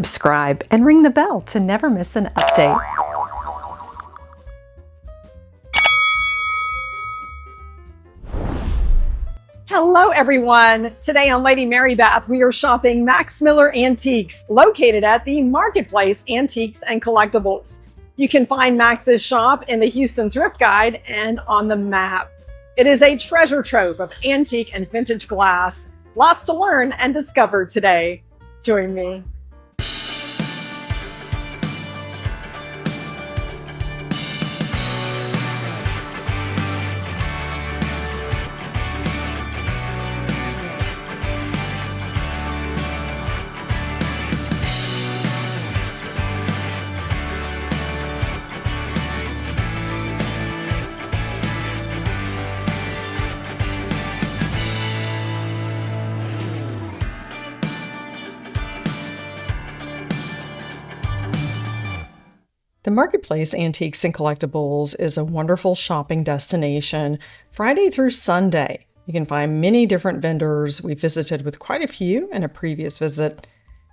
subscribe and ring the bell to never miss an update. Hello everyone! Today on Lady Mary Bath, we are shopping Max Miller Antiques, located at the Marketplace Antiques and Collectibles. You can find Max's shop in the Houston Thrift Guide and on the map. It is a treasure trove of antique and vintage glass. Lots to learn and discover today. Join me. The Marketplace Antiques and Collectibles is a wonderful shopping destination Friday through Sunday. You can find many different vendors. We visited with quite a few in a previous visit.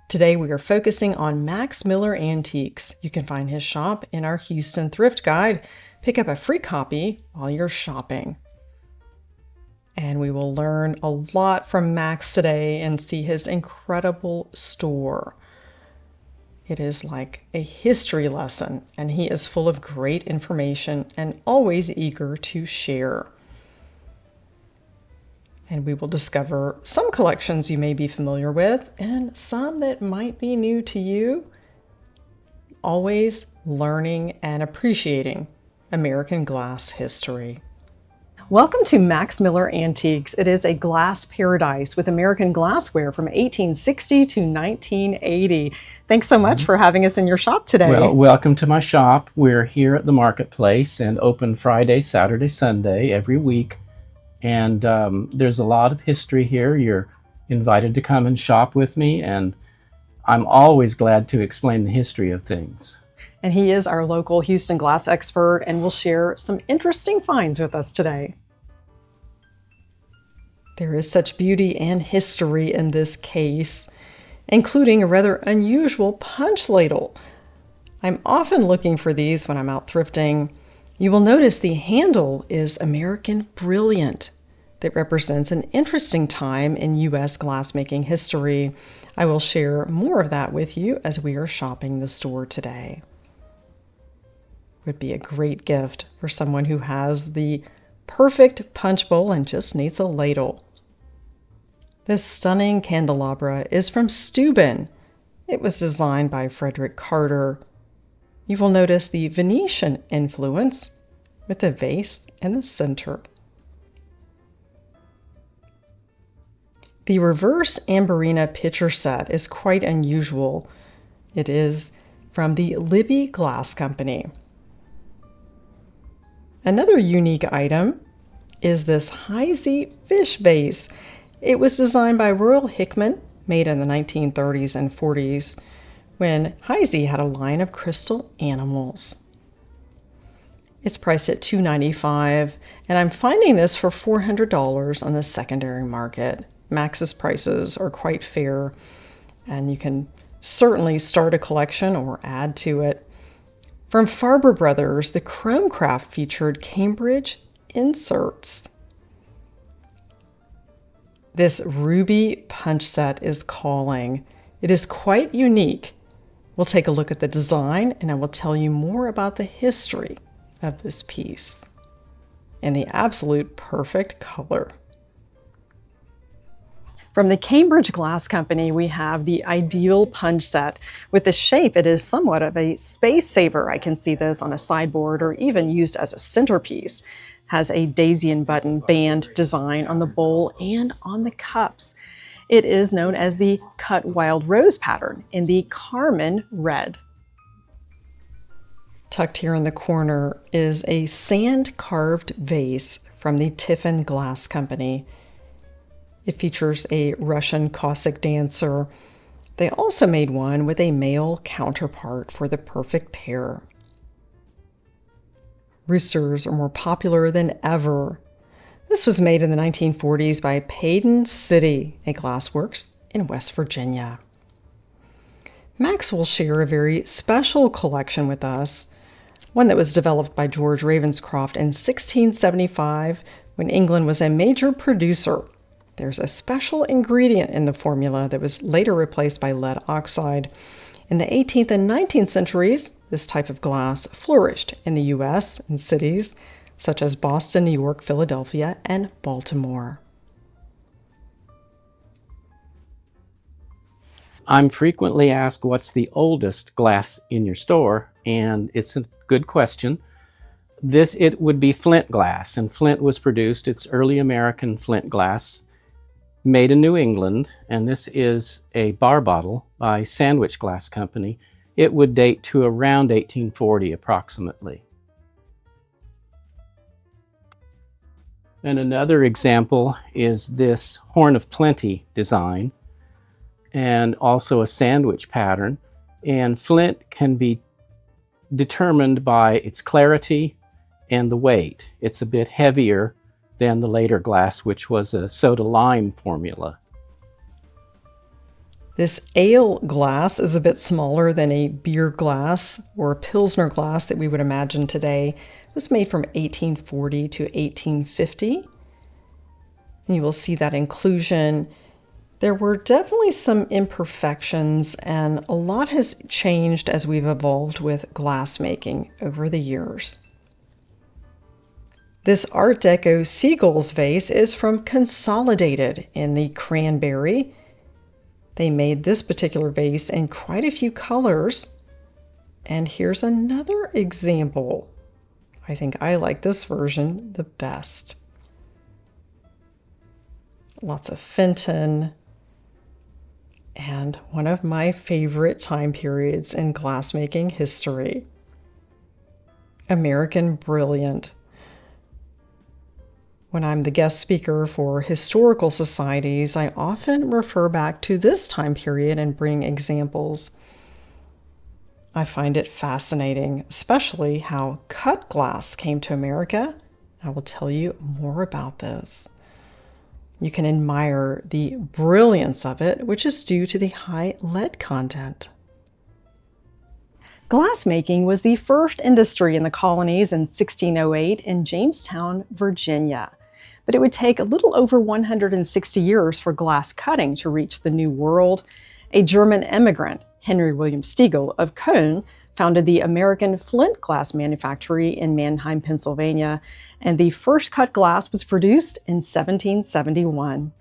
Today we are focusing on Max Miller Antiques. You can find his shop in our Houston Thrift Guide. Pick up a free copy while you're shopping. And we will learn a lot from Max today and see his incredible store. It is like a history lesson, and he is full of great information and always eager to share. And we will discover some collections you may be familiar with and some that might be new to you. Always learning and appreciating American glass history. Welcome to Max Miller Antiques. It is a glass paradise with American glassware from 1860 to 1980. Thanks so much for having us in your shop today. Well, welcome to my shop. We're here at the Marketplace and open Friday, Saturday, Sunday every week. And there's a lot of history here. You're invited to come and shop with me, and I'm always glad to explain the history of things. And he is our local Houston glass expert and will share some interesting finds with us today. There is such beauty and history in this case, including a rather unusual punch ladle. I'm often looking for these when I'm out thrifting. You will notice the handle is American Brilliant. That represents an interesting time in U.S. glassmaking history. I will share more of that with you as we are shopping the store today. Would be a great gift for someone who has the perfect punch bowl and just needs a ladle. This stunning candelabra is from Steuben. It was designed by Frederick Carter. You will notice the Venetian influence with the vase in the center. The reverse Amberina pitcher set is quite unusual. It is from the Libby Glass Company. Another unique item is this Heisey fish vase. It was designed by Royal Hickman, made in the 1930s and 40s, when Heisey had a line of crystal animals. It's priced at $295, and I'm finding this for $400 on the secondary market. Max's prices are quite fair, and you can certainly start a collection or add to it. From Farber Brothers, the Chromecraft featured Cambridge inserts. This ruby punch set is calling. It is quite unique. We'll take a look at the design, and I will tell you more about the history of this piece and the absolute perfect color. From the Cambridge Glass Company, we have the Ideal Punch Set. With the shape, it is somewhat of a space saver. I can see this on a sideboard or even used as a centerpiece. Has a daisy and button band design on the bowl and on the cups. It is known as the Cut Wild Rose pattern in the Carmen red. Tucked here in the corner is a sand-carved vase from the Tiffin Glass Company. It features a Russian Cossack dancer. They also made one with a male counterpart for the perfect pair. Roosters are more popular than ever. This was made in the 1940s by Payton City, a glassworks in West Virginia. Max will share a very special collection with us, one that was developed by George Ravenscroft in 1675 when England was a major producer. There's a special ingredient in the formula that was later replaced by lead oxide. In the 18th and 19th centuries, this type of glass flourished in the U.S. and cities such as Boston, New York, Philadelphia, and Baltimore. I'm frequently asked what's the oldest glass in your store, and it's a good question. It would be flint glass, and flint was produced. It's early American flint glass made in New England, and this is a bar bottle by Sandwich Glass Company. It would date to around 1840 approximately. And another example is this Horn of Plenty design, and also a sandwich pattern. And flint can be determined by its clarity and the weight. It's a bit heavier than the later glass, which was a soda lime formula. This ale glass is a bit smaller than a beer glass or a Pilsner glass that we would imagine today. It was made from 1840 to 1850. And you will see that inclusion. There were definitely some imperfections, and a lot has changed as we've evolved with glass making over the years. This Art Deco Seagulls vase is from Consolidated in the cranberry. They made this particular vase in quite a few colors. And here's another example. I think I like this version the best. Lots of Fenton. And one of my favorite time periods in glassmaking history. American Brilliant. When I'm the guest speaker for historical societies, I often refer back to this time period and bring examples. I find it fascinating, especially how cut glass came to America. I will tell you more about this. You can admire the brilliance of it, which is due to the high lead content. Glassmaking was the first industry in the colonies in 1608 in Jamestown, Virginia. But it would take a little over 160 years for glass cutting to reach the New World. A German immigrant, Henry William Stiegel of Köln, founded the American Flint Glass Manufactory in Mannheim, Pennsylvania, and the first cut glass was produced in 1771.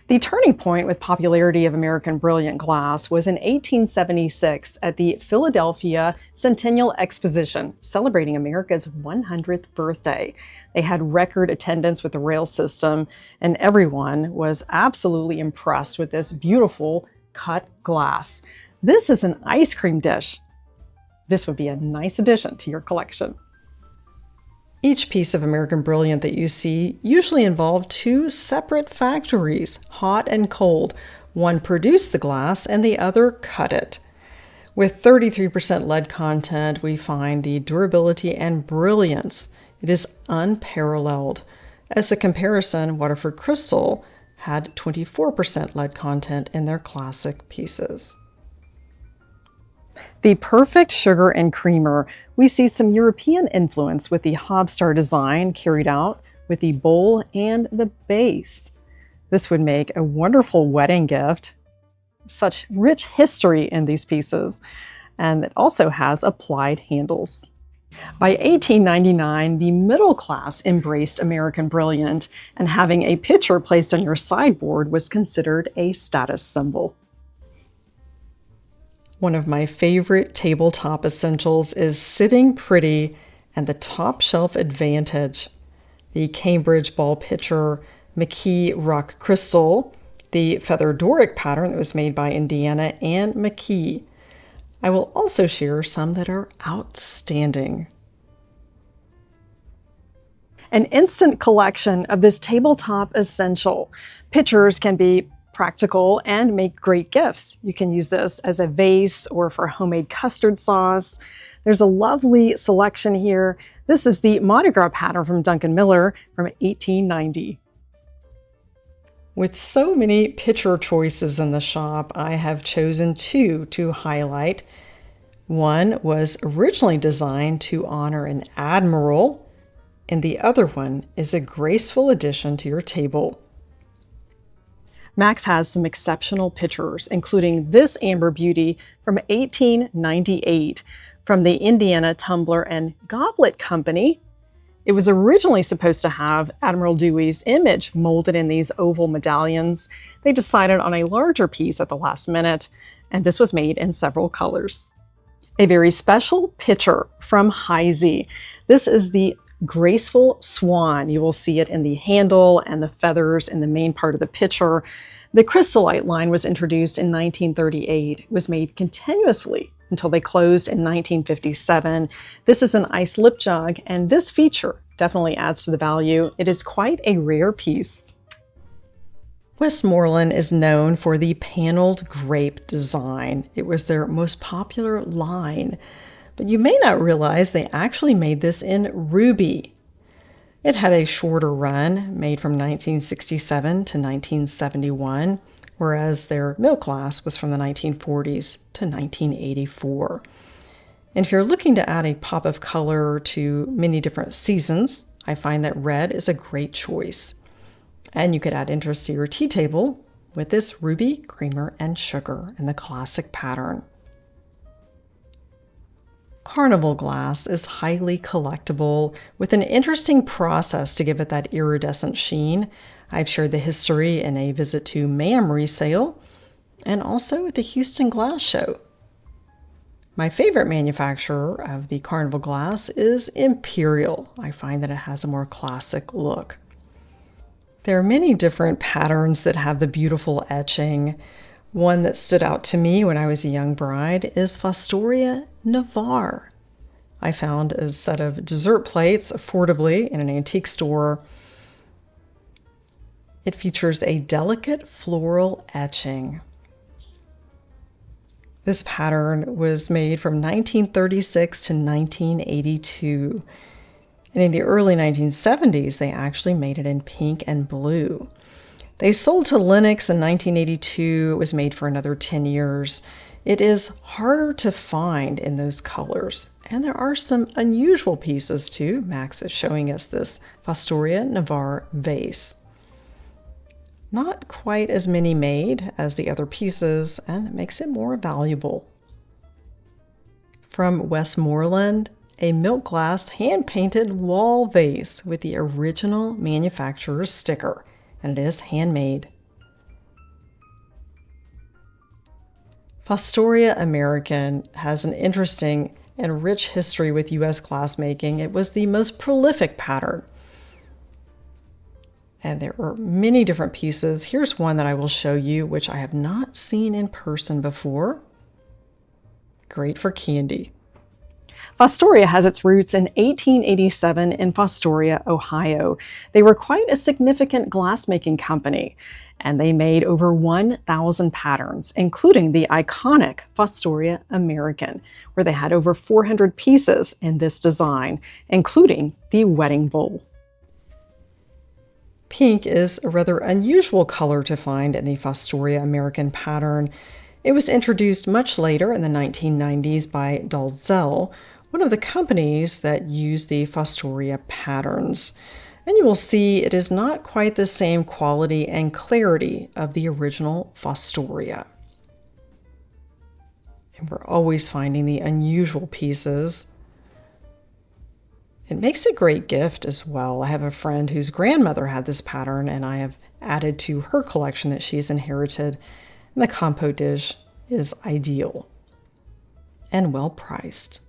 The turning point with popularity of American Brilliant glass was in 1876 at the Philadelphia Centennial Exposition, celebrating America's 100th birthday. They had record attendance with the rail system, and everyone was absolutely impressed with this beautiful cut glass. This is an ice cream dish. This would be a nice addition to your collection. Each piece of American Brilliant that you see usually involved two separate factories, hot and cold. One produced the glass and the other cut it. With 33% lead content, we find the durability and brilliance. It is unparalleled. As a comparison, Waterford Crystal had 24% lead content in their classic pieces. The perfect sugar and creamer. We see some European influence with the Hobstar design carried out with the bowl and the base. This would make a wonderful wedding gift. Such rich history in these pieces, and it also has applied handles. By 1899, the middle class embraced American Brilliant, and having a pitcher placed on your sideboard was considered a status symbol. One of my favorite tabletop essentials is sitting pretty and the top shelf advantage. The Cambridge ball pitcher, McKee rock crystal, the feather Doric pattern that was made by Indiana and McKee. I will also share some that are outstanding. An instant collection of this tabletop essential. Pitchers can be practical and make great gifts. You can use this as a vase or for homemade custard sauce. There's a lovely selection here. This is the Mardi Gras pattern from Duncan Miller from 1890. With so many pitcher choices in the shop, I have chosen two to highlight. One was originally designed to honor an admiral, and the other one is a graceful addition to your table. Max has some exceptional pitchers, including this amber beauty from 1898 from the Indiana Tumbler and Goblet Company. It was originally supposed to have Admiral Dewey's image molded in these oval medallions. They decided on a larger piece at the last minute, and this was made in several colors. A very special pitcher from Heisey. This is the Graceful Swan. You will see it in the handle and the feathers in the main part of the pitcher. The Crystallite line was introduced in 1938. It was made continuously until they closed in 1957. This is an ice lip jug, and this feature definitely adds to the value. It is quite a rare piece. Westmoreland is known for the paneled grape design. It was their most popular line, but you may not realize they actually made this in ruby. It had a shorter run, made from 1967 to 1971, whereas their milk glass was from the 1940s to 1984. And if you're looking to add a pop of color to many different seasons, I find that red is a great choice. And you could add interest to your tea table with this ruby, creamer, and sugar in the classic pattern. Carnival glass is highly collectible with an interesting process to give it that iridescent sheen. I've shared the history in a visit to Ma'am resale and also at the Houston Glass Show. My favorite manufacturer of the Carnival glass is Imperial. I find that it has a more classic look. There are many different patterns that have the beautiful etching. One that stood out to me when I was a young bride is Fostoria Navarre. I found a set of dessert plates affordably in an antique store. It features a delicate floral etching. This pattern was made from 1936 to 1982. And in the early 1970s, they actually made it in pink and blue. They sold to Lenox in 1982. It was made for another 10 years. It is harder to find in those colors. And there are some unusual pieces too. Max is showing us this Fostoria Navarre vase. Not quite as many made as the other pieces, and it makes it more valuable. From Westmoreland, a milk glass hand-painted wall vase with the original manufacturer's sticker, and it is handmade. Fostoria American has an interesting and rich history with U.S. glassmaking. It was the most prolific pattern. And there are many different pieces. Here's one that I will show you, which I have not seen in person before. Great for candy. Fostoria has its roots in 1887 in Fostoria, Ohio. They were quite a significant glassmaking company, and they made over 1,000 patterns, including the iconic Fostoria American, where they had over 400 pieces in this design, including the wedding bowl. Pink is a rather unusual color to find in the Fostoria American pattern. It was introduced much later in the 1990s by Dalzell, one of the companies that used the Fostoria patterns. And you will see it is not quite the same quality and clarity of the original Fostoria. And we're always finding the unusual pieces. It makes a great gift as well. I have a friend whose grandmother had this pattern, and I have added to her collection that she's inherited. And the compote dish is ideal and well priced.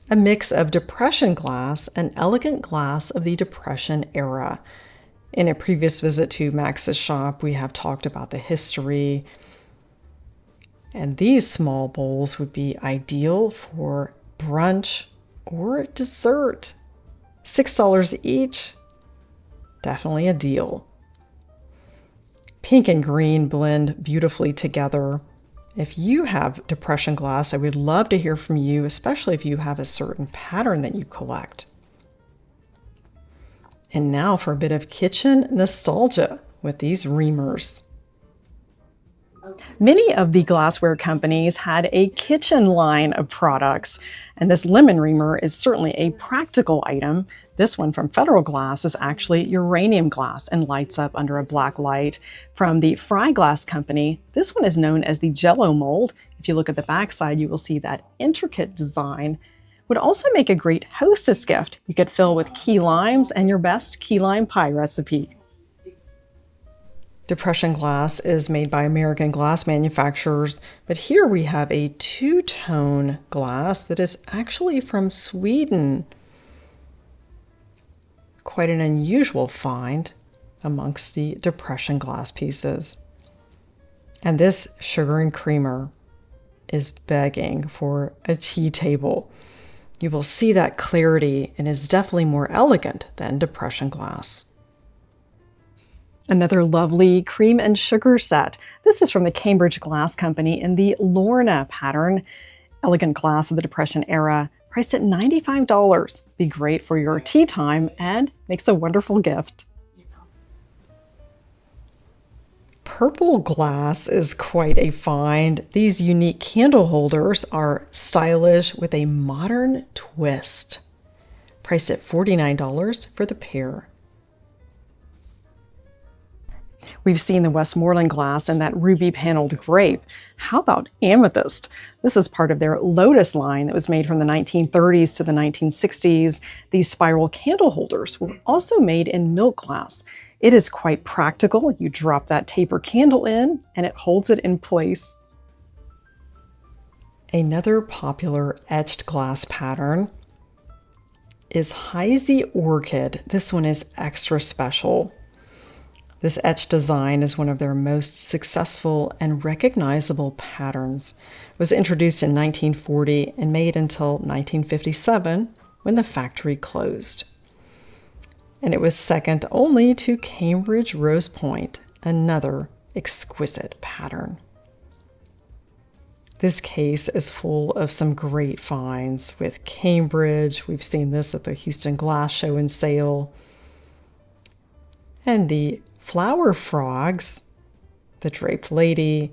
A mix of Depression glass and elegant glass of the Depression era. In a previous visit to Max's shop, we have talked about the history. And these small bowls would be ideal for brunch or dessert. $6 each. Definitely a deal. Pink and green blend beautifully together. If you have Depression glass, I would love to hear from you, especially if you have a certain pattern that you collect. And now for a bit of kitchen nostalgia with these reamers. Many of the glassware companies had a kitchen line of products, and this lemon reamer is certainly a practical item. This one from Federal Glass is actually uranium glass and lights up under a black light. From the Fry Glass Company, this one is known as the Jello mold. If you look at the backside, you will see that intricate design. Would also make a great hostess gift. You could fill with key limes and your best key lime pie recipe. Depression glass is made by American glass manufacturers, but here we have a two-tone glass that is actually from Sweden. Quite an unusual find amongst the depression glass pieces. And this sugar and creamer is begging for a tea table. You will see that clarity and is definitely more elegant than depression glass. Another lovely cream and sugar set. This is from the Cambridge Glass Company in the Lorna pattern. Elegant glass of the Depression era, priced at $95. Be great for your tea time and makes a wonderful gift. Purple glass is quite a find. These unique candle holders are stylish with a modern twist. Priced at $49 for the pair. We've seen the Westmoreland glass and that ruby paneled grape. How about amethyst? This is part of their Lotus line that was made from the 1930s to the 1960s. These spiral candle holders were also made in milk glass. It is quite practical. You drop that taper candle in and it holds it in place. Another popular etched glass pattern is Heisey Orchid. This one is extra special. This etched design is one of their most successful and recognizable patterns. It was introduced in 1940 and made until 1957 when the factory closed. And it was second only to Cambridge Rose Point, another exquisite pattern. This case is full of some great finds with Cambridge. We've seen this at the Houston Glass Show and Sale. And the flower frogs, the draped lady,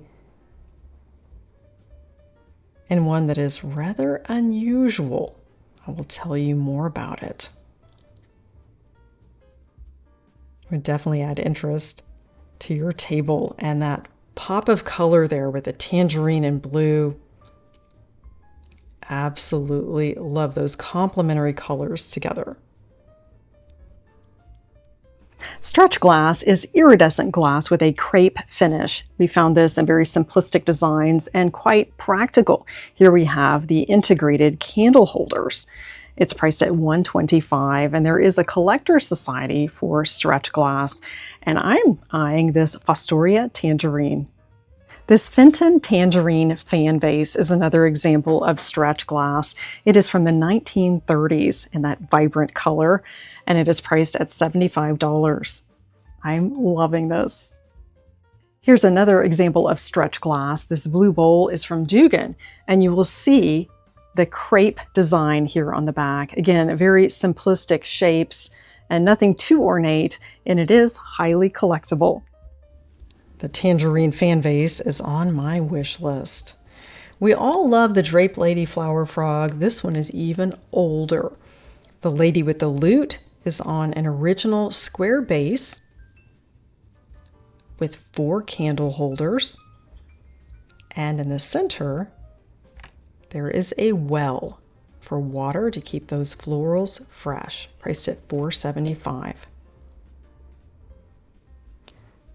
and one that is rather unusual. I will tell you more about it. It would definitely add interest to your table, and that pop of color there with the tangerine and blue. Absolutely love those complementary colors together. Stretch glass is iridescent glass with a crepe finish. We found this in very simplistic designs and quite practical. Here we have the integrated candle holders. It's priced at $125, and there is a collector's society for stretch glass, and I'm eyeing this Fostoria tangerine. This Fenton tangerine fan vase is another example of stretch glass. It is from the 1930s in that vibrant color, and it is priced at $75. I'm loving this. Here's another example of stretch glass. This blue bowl is from Dugan, and you will see the crepe design here on the back. Again, very simplistic shapes and nothing too ornate, and it is highly collectible. The tangerine fan vase is on my wish list. We all love the draped lady flower frog. This one is even older. The lady with the lute is on an original square base with 4 candle holders. And in the center, there is a well for water to keep those florals fresh, priced at $4.75.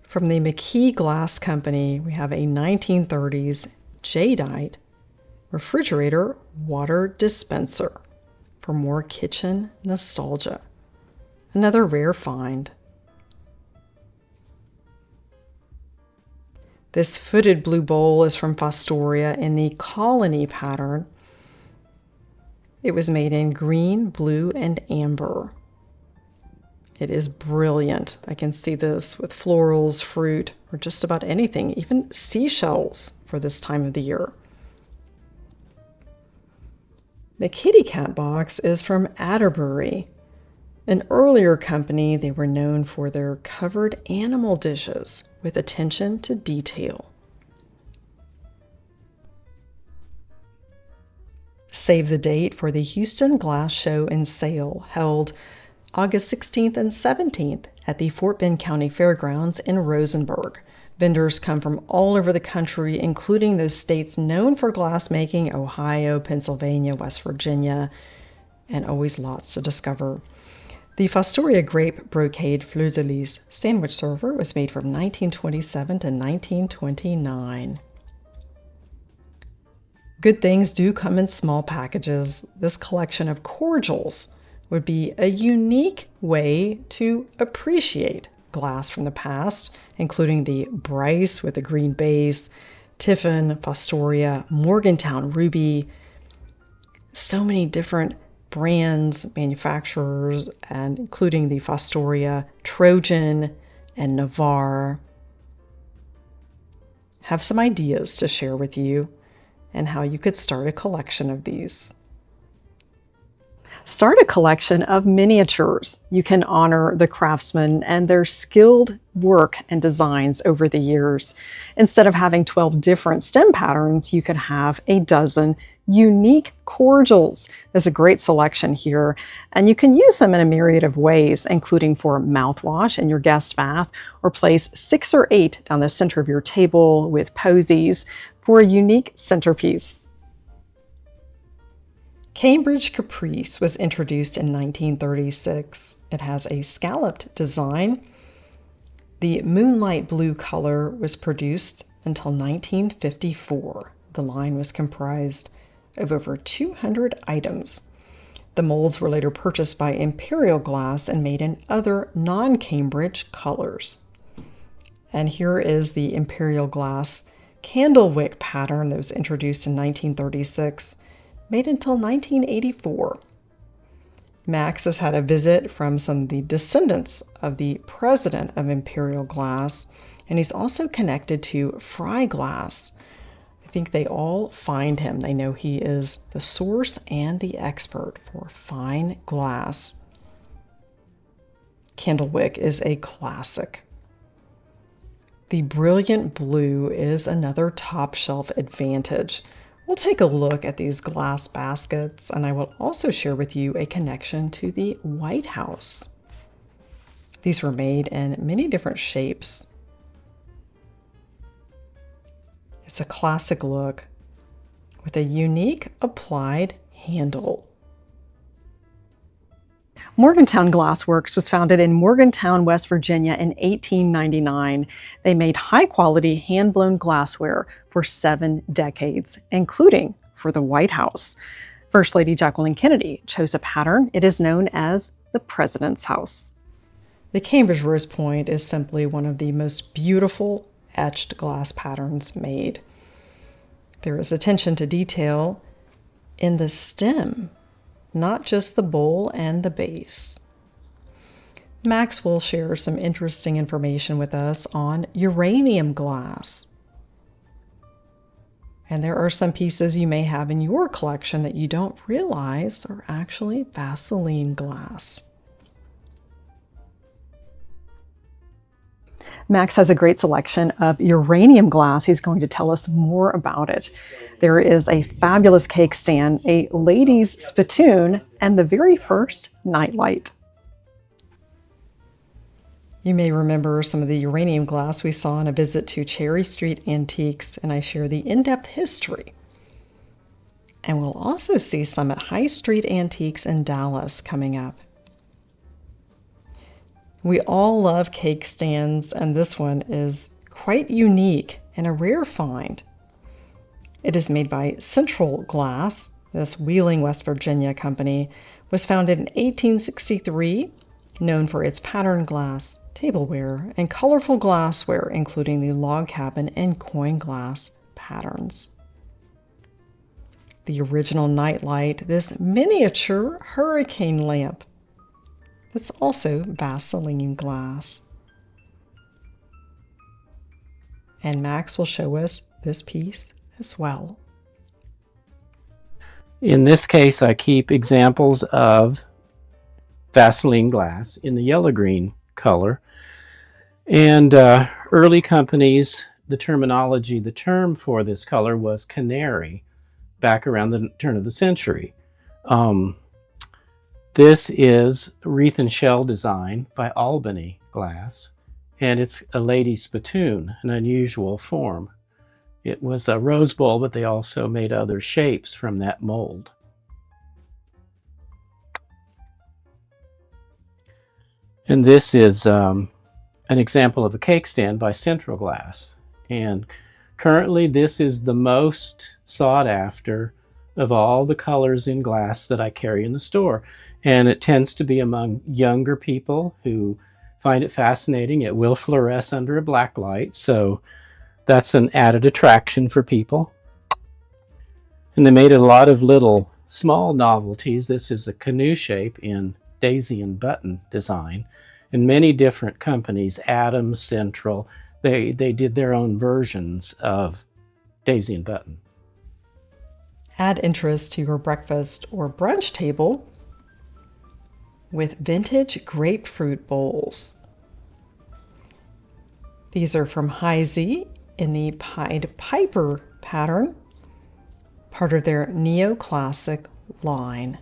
From the McKee Glass Company, we have a 1930s jadeite refrigerator water dispenser for more kitchen nostalgia. Another rare find. This footed blue bowl is from Fostoria in the Colony pattern. It was made in green, blue, and amber. It is brilliant. I can see this with florals, fruit, or just about anything, even seashells for this time of the year. The kitty cat box is from Atterbury. An earlier company, they were known for their covered animal dishes with attention to detail. Save the date for the Houston Glass Show and Sale, held August 16th and 17th at the Fort Bend County Fairgrounds in Rosenberg. Vendors come from all over the country, including those states known for glassmaking: Ohio, Pennsylvania, West Virginia, and always lots to discover. The Fostoria Grape Brocade Fleur-de-Lis sandwich server was made from 1927 to 1929. Good things do come in small packages. This collection of cordials would be a unique way to appreciate glass from the past, including the Bryce with a green base, Tiffin, Fostoria, Morgantown Ruby. So many different brands, manufacturers, and including the Fostoria, Trojan, and Navarre. Have some ideas to share with you and how you could start a collection of these. Start a collection of miniatures. You can honor the craftsmen and their skilled work and designs over the years. Instead of having 12 different stem patterns, you could have a dozen unique cordials. There's a great selection here, and you can use them in a myriad of ways, including for mouthwash in your guest bath, or place 6 or 8 down the center of your table with posies for a unique centerpiece. Cambridge Caprice was introduced in 1936. It has a scalloped design. The moonlight blue color was produced until 1954. The line was comprised of over 200 items. The molds were later purchased by Imperial Glass and made in other non-Cambridge colors. And here is the Imperial Glass candle wick pattern that was introduced in 1936, made until 1984. Max has had a visit from some of the descendants of the president of Imperial Glass, and he's also connected to Fry Glass. I think they all find him. They know he is the source and the expert for fine glass. Candlewick is a classic. The brilliant blue is another top shelf advantage. We'll take a look at these glass baskets, and I will also share with you a connection to the White House. These were made in many different shapes. It's a classic look with a unique applied handle. Morgantown Glass Works was founded in Morgantown, West Virginia in 1899. They made high-quality hand-blown glassware for 7 decades, including for the White House. First Lady Jacqueline Kennedy chose a pattern. It is known as the President's House. The Cambridge Rose Point is simply one of the most beautiful etched glass patterns made. There is attention to detail in the stem, not just the bowl and the base. Max will share some interesting information with us on uranium glass. And there are some pieces you may have in your collection that you don't realize are actually Vaseline glass. Max has a great selection of uranium glass. He's going to tell us more about it. There is a fabulous cake stand, a lady's spittoon, and the very first nightlight. You may remember some of the uranium glass we saw on a visit to Cherry Street Antiques, and I share the in-depth history. And we'll also see some at High Street Antiques in Dallas coming up. We all love cake stands, and this one is quite unique and a rare find. It is made by Central Glass. This Wheeling, West Virginia company was founded in 1863, known for its patterned glass, tableware, and colorful glassware, including the log cabin and coin glass patterns. The original nightlight, this miniature hurricane lamp, that's also Vaseline glass. And Max will show us this piece as well. In this case, I keep examples of Vaseline Glass in the yellow-green color. And early companies, the term for this color was canary, back around the turn of the century. This is wreath and shell design by Albany Glass, and it's a lady's spittoon, an unusual form. It was a rose bowl, but they also made other shapes from that mold. And this is an example of a cake stand by Central Glass. And currently this is the most sought after of all the colors in glass that I carry in the store. And it tends to be among younger people who find it fascinating. It will fluoresce under a black light, so that's an added attraction for people. And they made a lot of little small novelties. This is a canoe shape in daisy and button design. And many different companies, Adams, Central, they did their own versions of daisy and button. Add interest to your breakfast or brunch table with vintage grapefruit bowls. These are from Heisey in the Pied Piper pattern, part of their neoclassic line.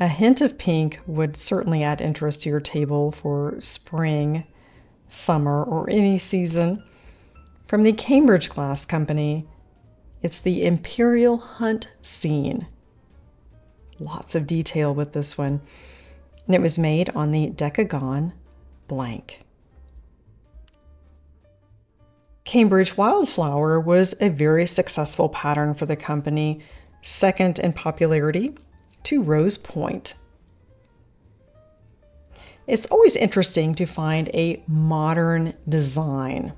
A hint of pink would certainly add interest to your table for spring, summer, or any season. From the Cambridge Glass Company, it's the Imperial Hunt Scene. Lots of detail with this one. And it was made on the Decagon blank. Cambridge Wildflower was a very successful pattern for the company, second in popularity to Rose Point. It's always interesting to find a modern design.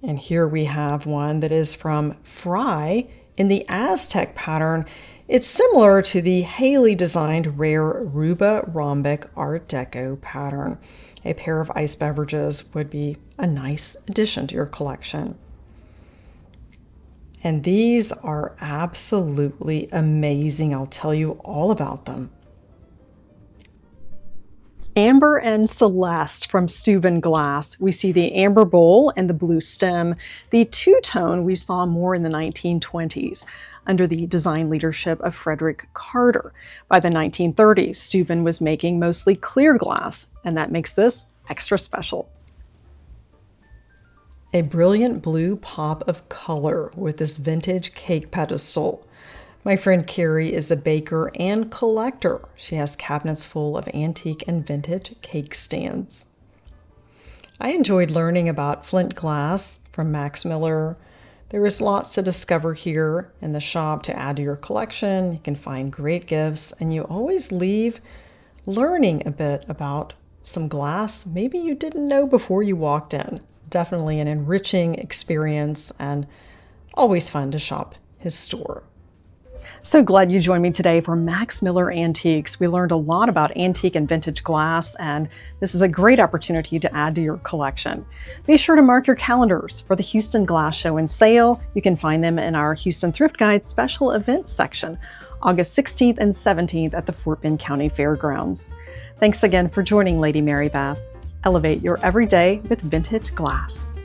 And here we have one that is from Fry in the Aztec pattern. It's similar to the Haley designed rare Ruba Rhombic Art Deco pattern. A pair of ice beverages would be a nice addition to your collection. And these are absolutely amazing. I'll tell you all about them. Amber and Celeste from Steuben Glass. We see the amber bowl and the blue stem. The two-tone we saw more in the 1920s under the design leadership of Frederick Carter. By the 1930s, Steuben was making mostly clear glass, and that makes this extra special. A brilliant blue pop of color with this vintage cake pedestal. My friend Carrie is a baker and collector. She has cabinets full of antique and vintage cake stands. I enjoyed learning about flint glass from Max Miller. There is lots to discover here in the shop to add to your collection. You can find great gifts, and you always leave learning a bit about some glass maybe you didn't know before you walked in. Definitely an enriching experience and always fun to shop his store. So glad you joined me today for Max Miller Antiques. We learned a lot about antique and vintage glass, and this is a great opportunity to add to your collection. Be sure to mark your calendars for the Houston Glass Show and Sale. You can find them in our Houston Thrift Guide special events section, August 16th and 17th at the Fort Bend County Fairgrounds. Thanks again for joining Lady Mary Beth. Elevate your everyday with vintage glass.